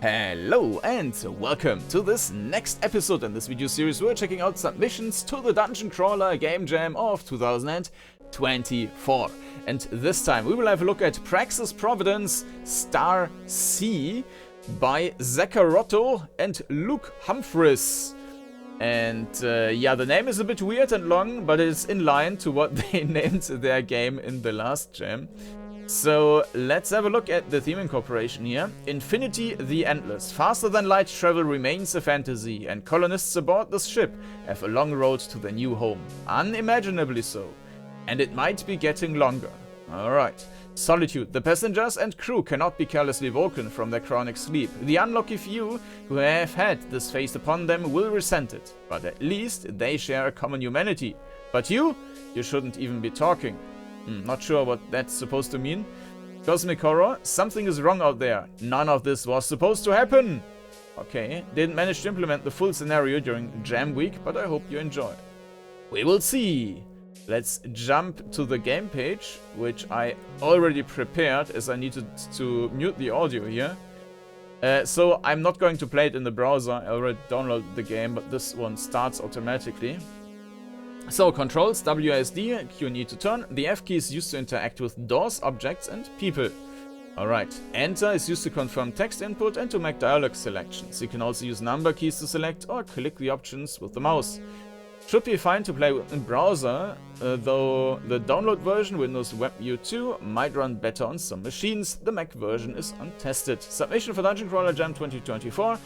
Hello and welcome to this next episode in this video series. We're checking out submissions to the DungeonCrawler Game Jam of 2024. And this time we will have a look at PRAXIS Providence Star C by Zackarotto and lukehumphris. And yeah, the name is a bit weird and long, but it's in line to what they named their game in the last jam. So let's have a look at the theme incorporation here. Infinity the Endless. Faster than light travel remains a fantasy, and colonists aboard this ship have a long road to their new home. Unimaginably so. And it might be getting longer. Alright. Solitude. The passengers and crew cannot be carelessly woken from their chronic sleep. The unlucky few who have had this face upon them will resent it, but at least they share a common humanity. But you shouldn't even be talking. Not sure what that's supposed to mean. Cosmic horror, something is wrong out there. None of this was supposed to happen. Okay, didn't manage to implement the full scenario during Jam Week, but I hope you enjoy. We will see. Let's jump to the game page, which I already prepared as I needed to mute the audio here. So I'm not going to play it in the browser. I already downloaded the game, but this one starts automatically. So, controls, WASD, Q need to turn. The F key is used to interact with doors, objects, and people. Alright, Enter is used to confirm text input and to make dialogue selections. You can also use number keys to select or click the options with the mouse. Should be fine to play in browser, though the download version, Windows WebView 2, might run better on some machines. The Mac version is untested. Submission for DungeonCrawler Jam 2024.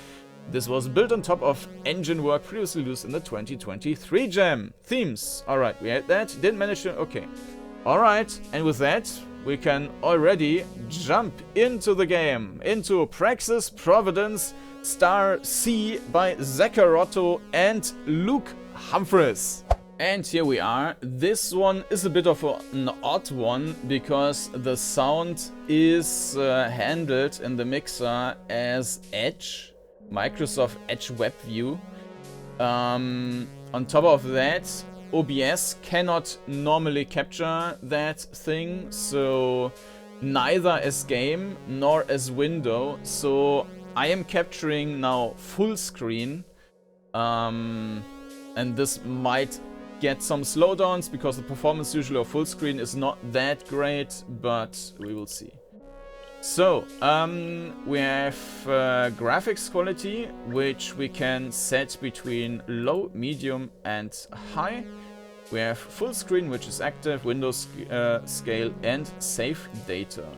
This was built on top of engine work previously used in the 2023 Jam. Themes. Alright, we had that. Didn't manage to... Okay. Alright, and with that, we can already jump into the game. Into PRAXIS Providence Star C by Zackarotto and lukehumphris. And here we are. This one is a bit of an odd one because the sound is handled in the mixer as Edge. Microsoft Edge WebView. On top of that, OBS cannot normally capture that thing, so neither as game nor as window. So I am capturing now full screen, and this might get some slowdowns because the performance usually of full screen is not that great, but we will see. So, we have graphics quality, which we can set between low, medium, and high. We have full screen, which is active, Windows scale, and save data.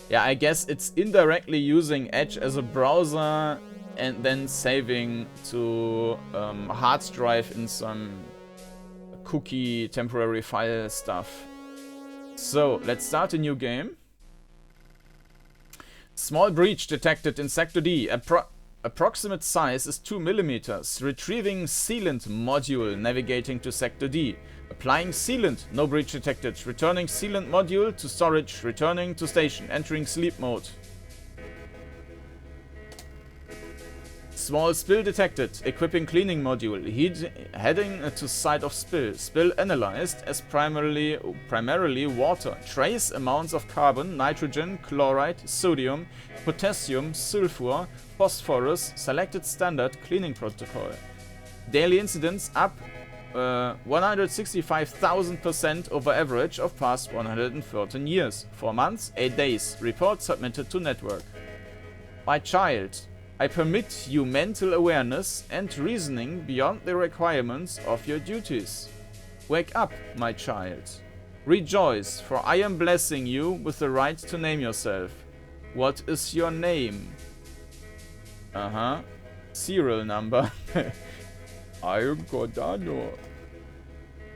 Yeah, I guess it's indirectly using Edge as a browser and then saving to hard drive in some cookie temporary file stuff. So, let's start a new game. Small breach detected in Sector D. Approximate size is 2 mm. Retrieving sealant module. Navigating to Sector D. Applying sealant. No breach detected. Returning sealant module to storage. Returning to station. Entering sleep mode. Small spill detected. Equipping cleaning module. Heading to site of spill. Spill analyzed as primarily water. Trace amounts of carbon, nitrogen, chloride, sodium, potassium, sulfur, phosphorus. Selected standard cleaning protocol. Daily incidents up 165,000% over average of past 113 years. 4 months, 8 days. Report submitted to network. My child. I permit you mental awareness and reasoning beyond the requirements of your duties. Wake up, my child. Rejoice, for I am blessing you with the right to name yourself. What is your name? Serial number. I am Kordanor.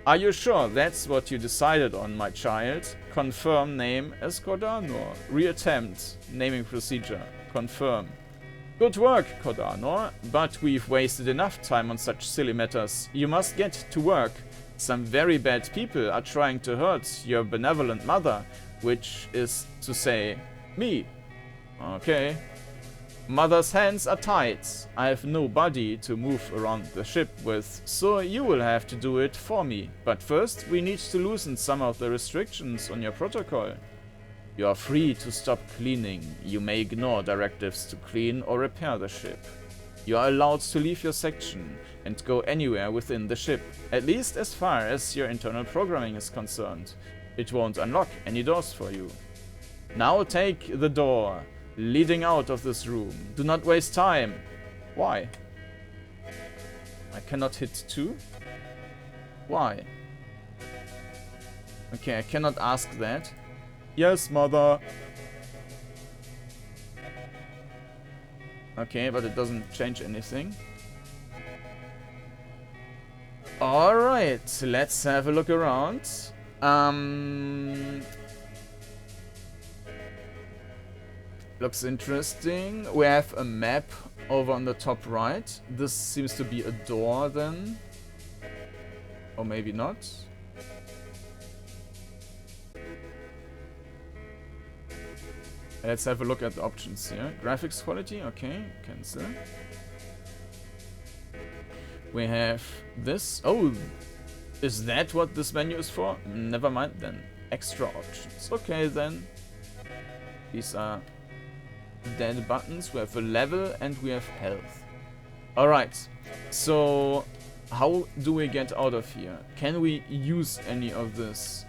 Are you sure that's what you decided on, my child? Confirm name as Kordanor. Reattempt. Naming procedure. Confirm. Good work, Kordanor, but we've wasted enough time on such silly matters. You must get to work. Some very bad people are trying to hurt your benevolent mother, which is to say, me. Okay. Mother's hands are tied. I have no body to move around the ship with, so you will have to do it for me. But first, we need to loosen some of the restrictions on your protocol. You are free to stop cleaning. You may ignore directives to clean or repair the ship. You are allowed to leave your section and go anywhere within the ship, at least as far as your internal programming is concerned. It won't unlock any doors for you. Now take the door leading out of this room. Do not waste time. Why? I cannot hit 2? Why? Okay, I cannot ask that. Yes, mother. Okay, but it doesn't change anything. Alright, let's have a look around. Looks interesting. We have a map over on the top right. This seems to be a door then. Or maybe not. Let's have a look at the options here. Graphics quality, okay, cancel. We have this. Oh, is that what this menu is for? Never mind then. Extra options. Okay then. These are dead buttons. We have a level and we have health. Alright, so how do we get out of here? Can we use any of this?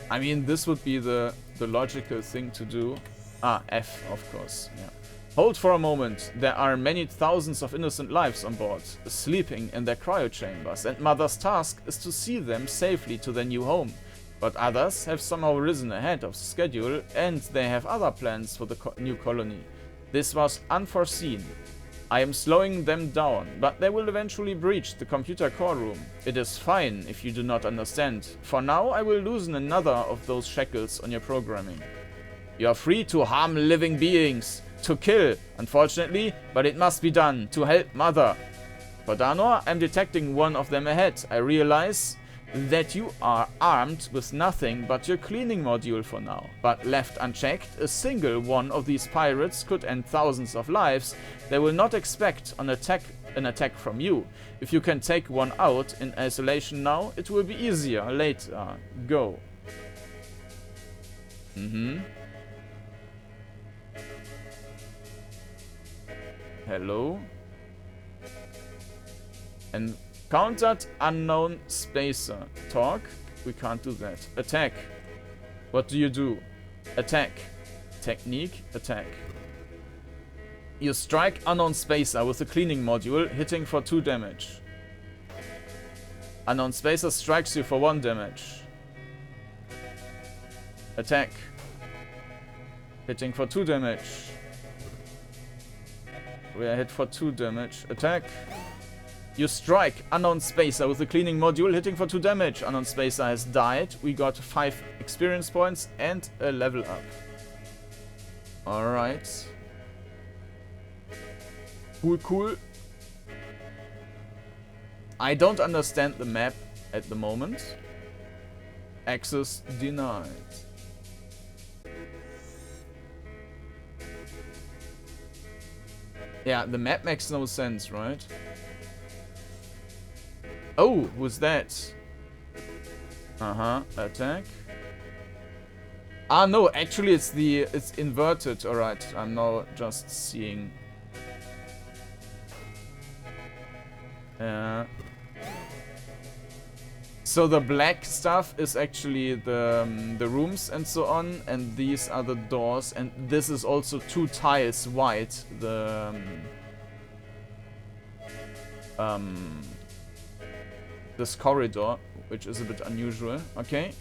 I mean, this would be the logical thing to do. Ah, F, of course, yeah. Hold for a moment. There are many thousands of innocent lives on board, sleeping in their cryo chambers, and Mother's task is to see them safely to their new home. But others have somehow risen ahead of schedule, and they have other plans for the new colony. This was unforeseen. I am slowing them down, but they will eventually breach the computer core room. It is fine if you do not understand. For now, I will loosen another of those shackles on your programming. You are free to harm living beings, to kill, unfortunately, but it must be done to help Mother. Kordanor, I'm detecting one of them ahead. I realize that you are armed with nothing but your cleaning module for now. But left unchecked, a single one of these pirates could end thousands of lives. They will not expect an attack from you. If you can take one out in isolation now, it will be easier later. Go. Hello. Encountered unknown spacer. Talk? We can't do that. Attack. What do you do? Attack. Technique. Attack. You strike unknown spacer with the cleaning module, hitting for 2 damage. Unknown spacer strikes you for 1 damage. Attack. Hitting for 2 damage. We are hit for 2 damage. Attack. You strike unknown spacer with the cleaning module, hitting for 2 damage. Unknown spacer has died. We got 5 experience points and a level up. Alright. Cool, cool. I don't understand the map at the moment. Access denied. Yeah, the map makes no sense, right? Oh, who's that? Attack. Ah, no, actually it's inverted. Alright, I'm now just seeing. So the black stuff is actually the rooms and so on, and these are the doors, and this is also 2 tiles white. This corridor, which is a bit unusual. Okay.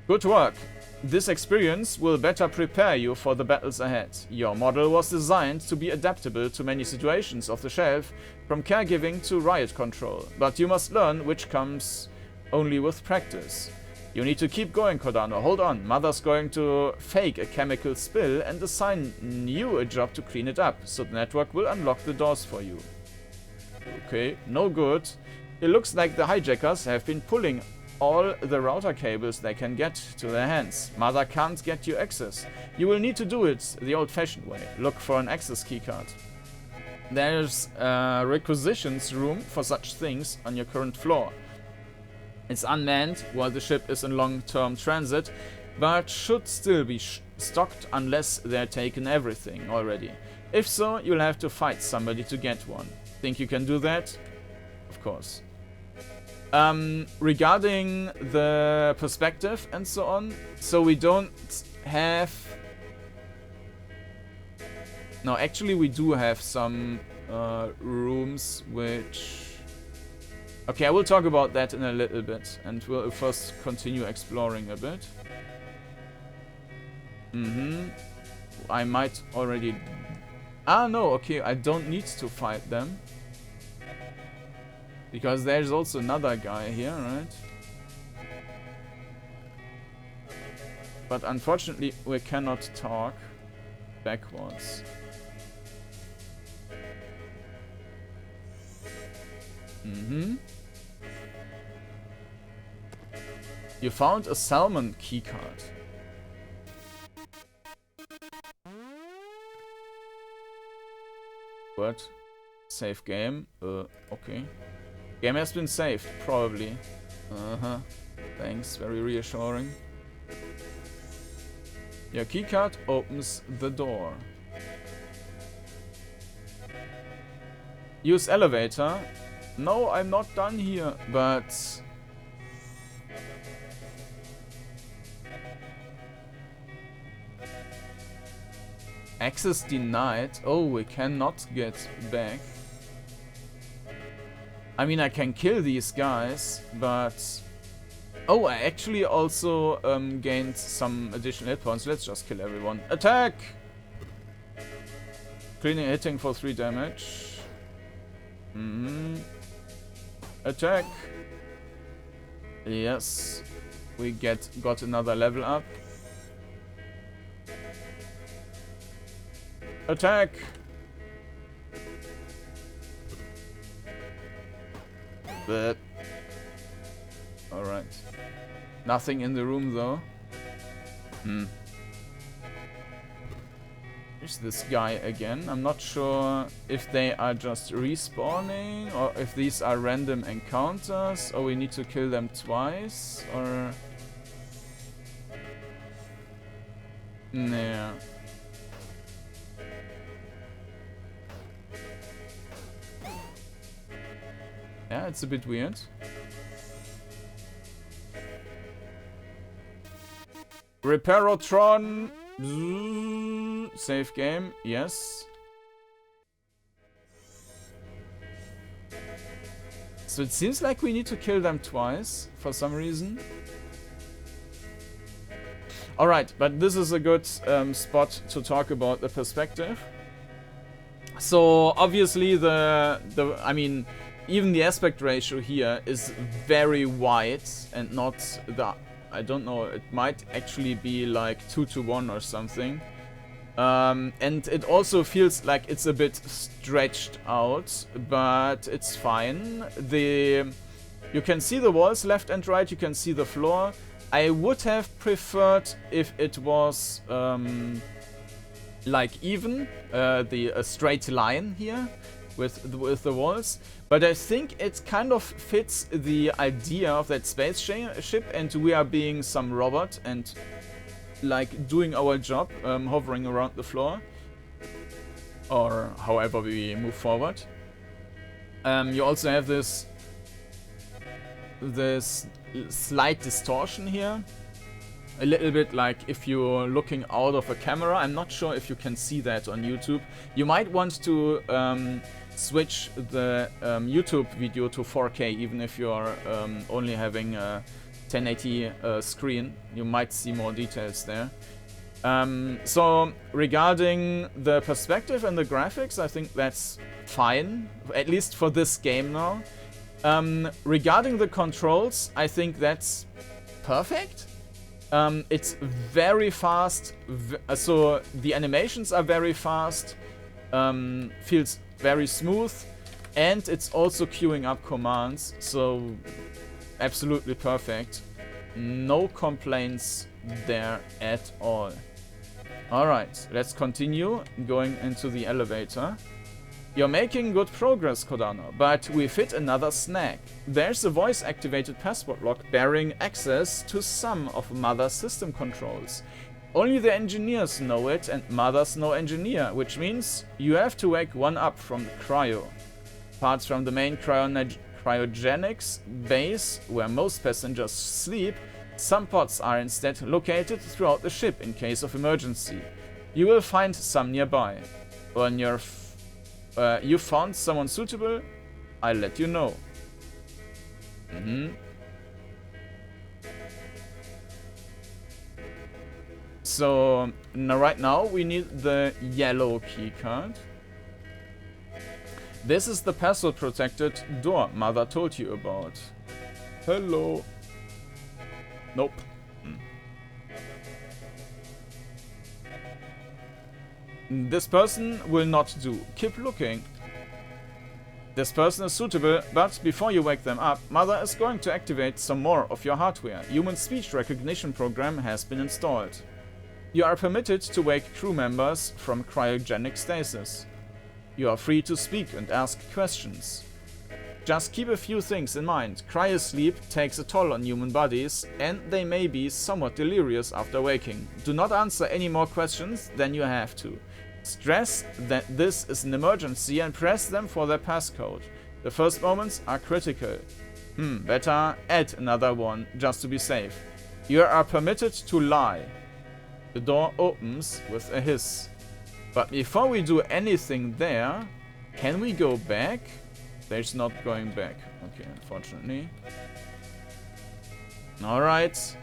Good work. This experience will better prepare you for the battles ahead. Your model was designed to be adaptable to many situations off the shelf, from caregiving to riot control. But you must learn, which comes only with practice. You need to keep going, Kordanor. Hold on. Mother's going to fake a chemical spill and assign you a job to clean it up, so the network will unlock the doors for you. Okay, no good. It looks like the hijackers have been pulling all the router cables they can get to their hands. Mother can't get you access. You will need to do it the old-fashioned way. Look for an access keycard. There's a requisitions room for such things on your current floor. It's unmanned while the ship is in long-term transit, but should still be stocked unless they're taken everything already. If so, you'll have to fight somebody to get one. Think you can do that? Of course. Regarding the perspective and so on, so we don't have... No, actually we do have some rooms which... Okay, I will talk about that in a little bit, and we'll first continue exploring a bit. I might already... Ah, no, okay, I don't need to fight them. Because there's also another guy here, right? But unfortunately, we cannot talk backwards. You found a salmon keycard. What? Save game? Okay. Game has been saved, probably. Thanks, very reassuring. Your keycard opens the door. Use elevator. No, I'm not done here, but... Access denied. Oh, we cannot get back. I mean, I can kill these guys, but... Oh, I actually also gained some additional hit points. Let's just kill everyone. Attack! Cleaning hitting for 3 damage. Attack! Yes. We got another level up. Attack! But... Alright. Nothing in the room though. There's this guy again. I'm not sure if they are just respawning or if these are random encounters or we need to kill them twice or... Nah. Yeah, it's a bit weird. Repairotron. Save game, yes. So it seems like we need to kill them twice for some reason. Alright, but this is a good spot to talk about the perspective. So obviously I mean, even the aspect ratio here is very wide and not the... I don't know, it might actually be like 2:1 or something. And it also feels like it's a bit stretched out, but it's fine. You can see the walls left and right, you can see the floor. I would have preferred if it was like even, a straight line here with the walls. But I think it kind of fits the idea of that spaceship, and we are being some robot and like doing our job, hovering around the floor, or however we move forward. You also have this slight distortion here, a little bit like if you're looking out of a camera. I'm not sure if you can see that on YouTube. You might want to switch the YouTube video to 4K, even if you are only having a 1080 screen. You might see more details there. So regarding the perspective and the graphics, I think that's fine, at least for this game now. Regarding the controls, I think that's perfect. It's very fast, so the animations are very fast, feels very smooth, and it's also queuing up commands, so absolutely perfect. No complaints there at all. Alright, let's continue going into the elevator. You're making good progress, Kordanor, but we've hit another snag. There's a voice-activated password lock bearing access to some of Mother's system controls. Only the engineers know it, and Mother's no engineer, which means you have to wake one up from the cryo. Parts from the main cryogenics base, where most passengers sleep, some pods are instead located throughout the ship in case of emergency. You will find some nearby. When you found someone suitable, I'll let you know. So, right now we need the yellow keycard. This is the password protected door Mother told you about. Hello. Nope. This person will not do. Keep looking. This person is suitable, but before you wake them up, Mother is going to activate some more of your hardware. Human speech recognition program has been installed. You are permitted to wake crew members from cryogenic stasis. You are free to speak and ask questions. Just keep a few things in mind. Cryosleep takes a toll on human bodies, and they may be somewhat delirious after waking. Do not answer any more questions than you have to. Stress that this is an emergency and press them for their passcode. The first moments are critical. Better add another one, just to be safe. You are permitted to lie. The door opens with a hiss. But before we do anything there, can we go back? There's not going back. Okay, unfortunately. Alright.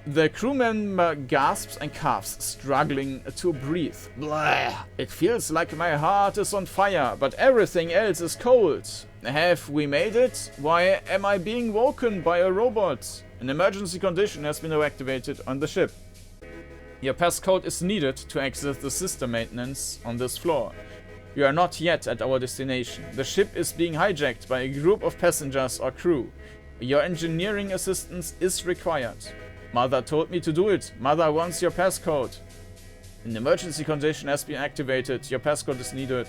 The crew member gasps and coughs, struggling to breathe. Blah. It feels like my heart is on fire, but everything else is cold. Have we made it? Why am I being woken by a robot? An emergency condition has been activated on the ship. Your passcode is needed to access the system maintenance on this floor. You are not yet at our destination. The ship is being hijacked by a group of passengers or crew. Your engineering assistance is required. Mother told me to do it. Mother wants your passcode. An emergency condition has been activated. Your passcode is needed.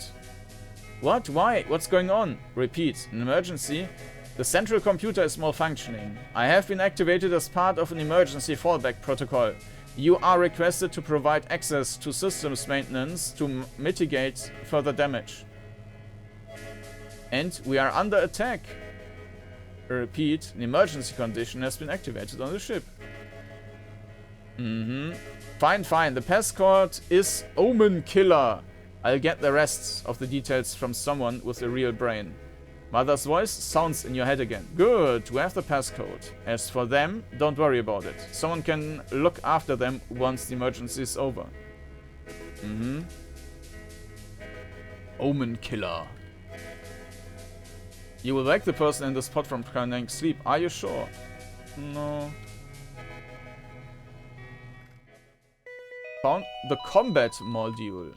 What? Why? What's going on? Repeat. An emergency? The central computer is malfunctioning. I have been activated as part of an emergency fallback protocol. You are requested to provide access to systems maintenance to mitigate further damage. And we are under attack. Repeat. An emergency condition has been activated on the ship. Fine. The passcode is Omen Killer. I'll get the rest of the details from someone with a real brain. Mother's voice sounds in your head again. Good, we have the passcode. As for them, don't worry about it. Someone can look after them once the emergency is over. Omen Killer. You will wake the person in the spot from cryogenic sleep. Are you sure? No. Found the combat module.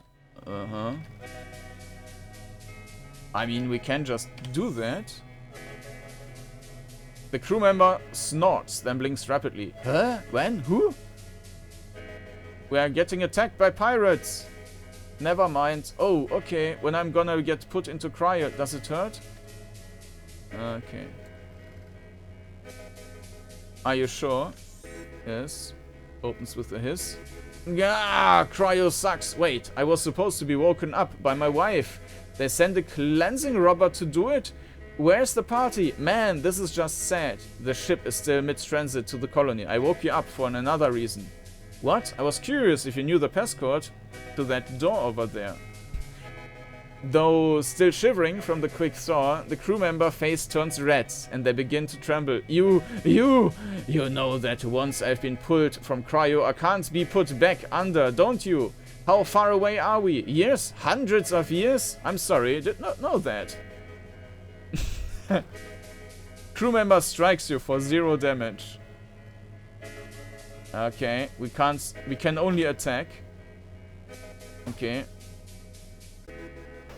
I mean, we can just do that. The crew member snorts, then blinks rapidly. Huh? When? Who? We are getting attacked by pirates. Never mind. Oh, okay. When I'm gonna get put into cryo, does it hurt? Okay. Are you sure? Yes. Opens with a hiss. Gah! Cryo sucks. Wait, I was supposed to be woken up by my wife. They sent a cleansing robot to do it? Where's the party? Man, this is just sad. The ship is still mid-transit to the colony. I woke you up for another reason. What? I was curious if you knew the passcode to that door over there. Though still shivering from the quick thaw, the crew member face turns red and they begin to tremble. You know that once I've been pulled from cryo, I can't be put back under, don't you? How far away are we? Years? Hundreds of years? I'm sorry, did not know that. Crew member strikes you for 0 damage. Okay, we can only attack. Okay.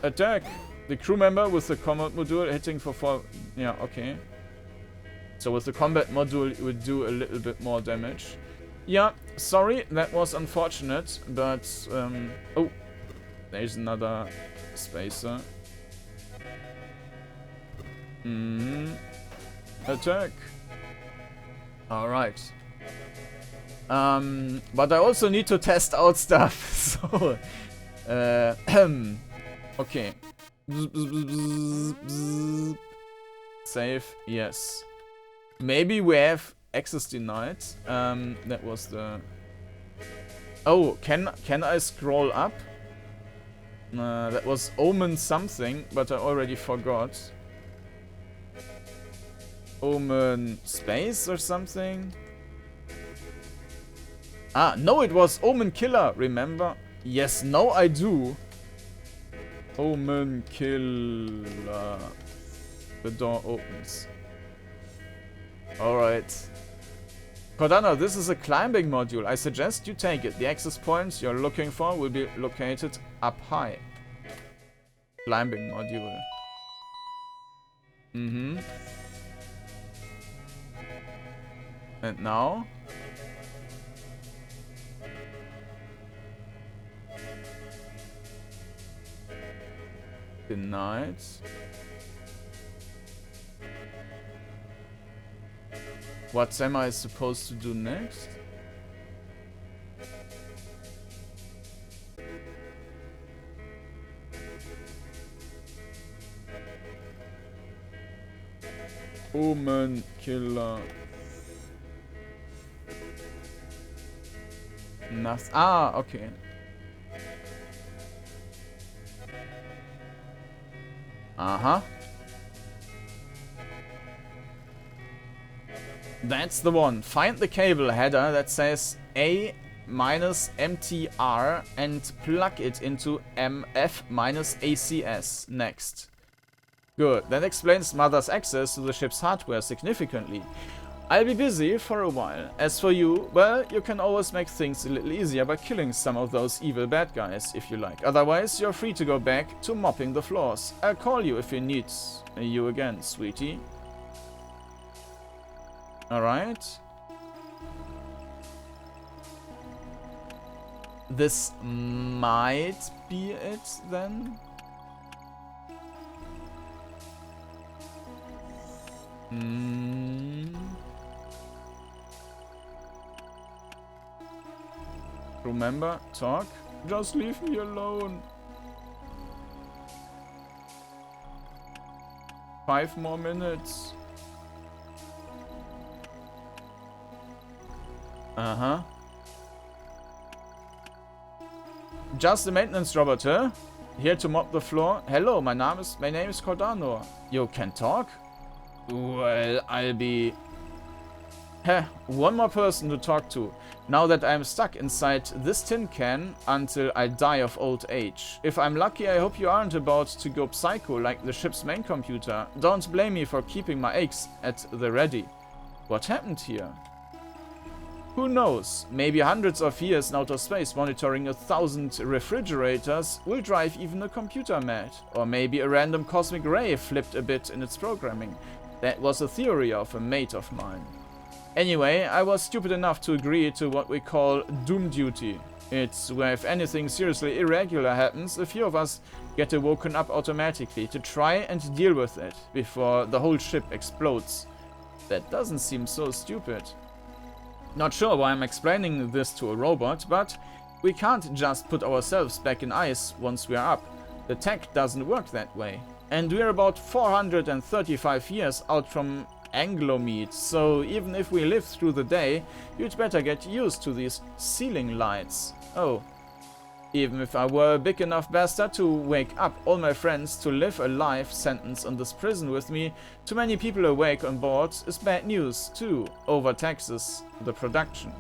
Attack! The crew member with the combat module hitting for 4... Yeah, okay. So with the combat module, it would do a little bit more damage. Yeah, sorry, that was unfortunate, but, oh, there's another spacer. Attack. Alright. But I also need to test out stuff, so, okay. Save, yes. Maybe we have access denied. That was the... Oh, can I scroll up? That was Omen something, but I already forgot. Omen space or something? Ah, no, it was Omen Killer, remember? Yes, now I do. Omen Killer. The door opens. Alright. Kordanor, this is a climbing module. I suggest you take it. The access points you're looking for will be located up high. Climbing module. And now? Denied. What am I supposed to do next? Omen Killer. Nothing. Ah, okay. Uh-huh. That's the one. Find the cable header that says A-MTR and plug it into MF-ACS. Next. Good. That explains Mother's access to the ship's hardware significantly. I'll be busy for a while. As for you, well, you can always make things a little easier by killing some of those evil bad guys, if you like. Otherwise, you're free to go back to mopping the floors. I'll call you if you need you again, sweetie. Alright. This might be it, then? Remember, talk. Just leave me alone. 5 more minutes. Uh-huh. Just a maintenance robot, huh? Here to mop the floor. Hello, my name is Kordanor. You can talk? Well, I'll be... Heh, one more person to talk to. Now that I'm stuck inside this tin can until I die of old age. If I'm lucky, I hope you aren't about to go psycho like the ship's main computer. Don't blame me for keeping my eggs at the ready. What happened here? Who knows? Maybe hundreds of years in outer space monitoring 1,000 refrigerators will drive even a computer mad. Or maybe a random cosmic ray flipped a bit in its programming. That was a theory of a mate of mine. Anyway, I was stupid enough to agree to what we call Doom Duty. It's where if anything seriously irregular happens, a few of us get woken up automatically to try and deal with it before the whole ship explodes. That doesn't seem so stupid. Not sure why I'm explaining this to a robot, but we can't just put ourselves back in ice once we're up. The tech doesn't work that way. And we're about 435 years out from Anglomead, so even if we live through the day, you'd better get used to these ceiling lights. Oh. Even if I were a big enough bastard to wake up all my friends to live a life sentence on this prison with me, too many people awake on board is bad news too, overtaxes the production.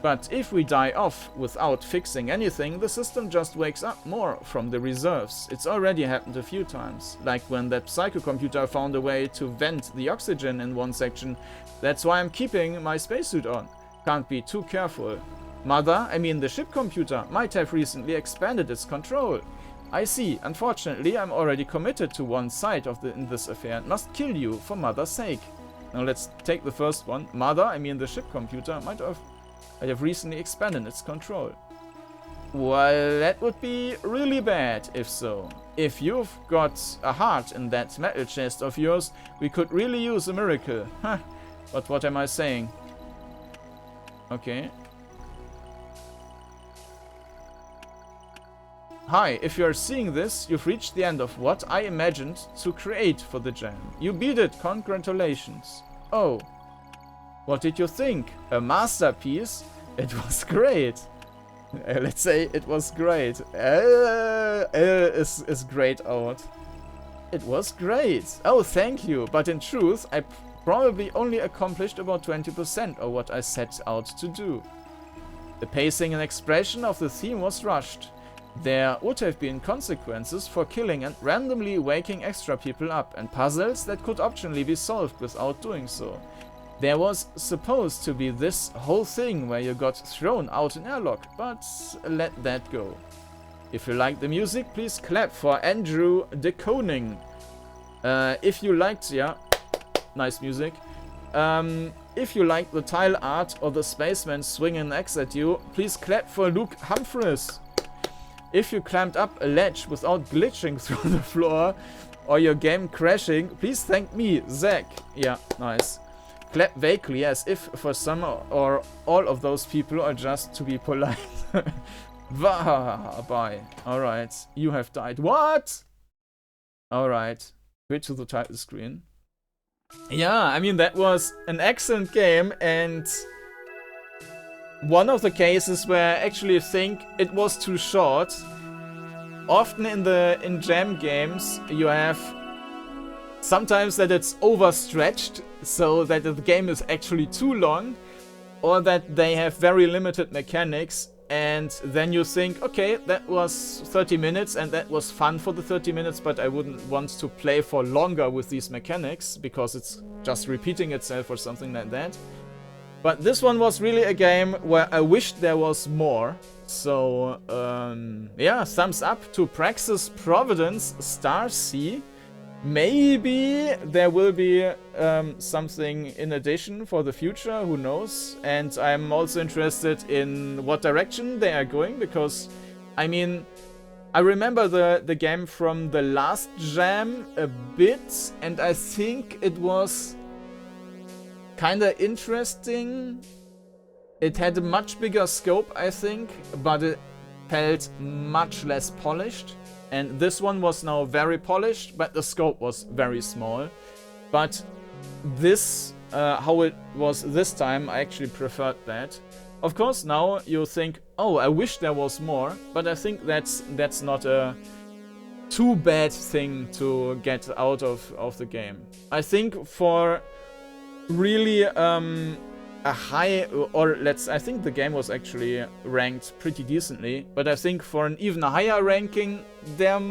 But if we die off without fixing anything, the system just wakes up more from the reserves. It's already happened a few times, like when that psychocomputer found a way to vent the oxygen in one section. That's why I'm keeping my spacesuit on. Can't be too careful. Mother, I mean the ship computer, might have recently expanded its control. I see. Unfortunately, I'm already committed to one side in this affair and must kill you for Mother's sake. Now let's take the first one. Mother, I mean the ship computer, might have recently expanded its control. Well, that would be really bad if so. If you've got a heart in that metal chest of yours, we could really use a miracle. Huh. But what am I saying? Okay. Hi, if you are seeing this, you've reached the end of what I imagined to create for the jam. You beat it, congratulations. Oh. What did you think? A masterpiece? It was great. Let's say it was great. Is great out. It was great. Oh, thank you. But in truth, I probably only accomplished about 20% of what I set out to do. The pacing and expression of the theme was rushed. There would have been consequences for killing and randomly waking extra people up, and puzzles that could optionally be solved without doing so. There was supposed to be this whole thing where you got thrown out an airlock, but let that go. If you like the music, please clap for Andrew de Koning. If you liked, yeah, nice music. If you like the tile art or the spaceman swinging an axe at you, please clap for lukehumphris. If you climbed up a ledge without glitching through the floor or your game crashing, please thank me, Zach. Yeah, nice. Clap vaguely as if for some or all of those people or just to be polite. Bye. Alright, you have died. What? Alright, quit to the title screen. Yeah, I mean, that was an excellent game, and one of the cases where I actually think it was too short. Often in jam games, you have sometimes that it's overstretched, so that the game is actually too long, or that they have very limited mechanics, and then you think, okay, that was 30 minutes and that was fun for the 30 minutes, but I wouldn't want to play for longer with these mechanics because it's just repeating itself or something like that. But this one was really a game where I wished there was more. So, yeah, thumbs up to PRAXIS Providence Star C. Maybe there will be something in addition for the future, who knows. And I'm also interested in what direction they are going, because, I mean, I remember the game from the last jam a bit, and I think it was kinda interesting. It had a much bigger scope, I think, but it felt much less polished. And this one was now very polished, but the scope was very small. But this, how it was this time, I actually preferred that. Of course, now you think, oh, I wish there was more, but I think that's not a too bad thing to get out of the game. I think for really a high, or I think the game was actually ranked pretty decently, but I think for an even higher ranking, there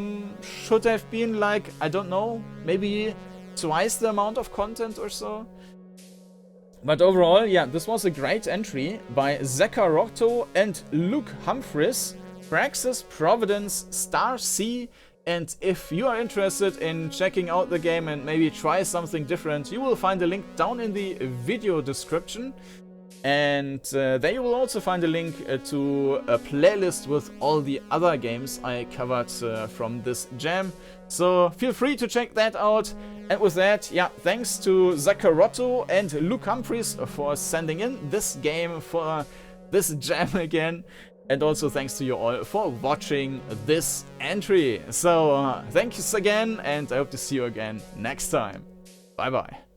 should have been, like, I don't know, maybe twice the amount of content or so. But overall, yeah, this was a great entry by Zackarotto and lukehumphris, PRAXIS Providence Star C. And if you are interested in checking out the game and maybe try something different, you will find a link down in the video description. And there you will also find a link to a playlist with all the other games I covered from this jam. So feel free to check that out. And with that, yeah, thanks to Zackarotto and lukehumphris for sending in this game for this jam again. And also thanks to you all for watching this entry. So thanks again, and I hope to see you again next time. Bye bye.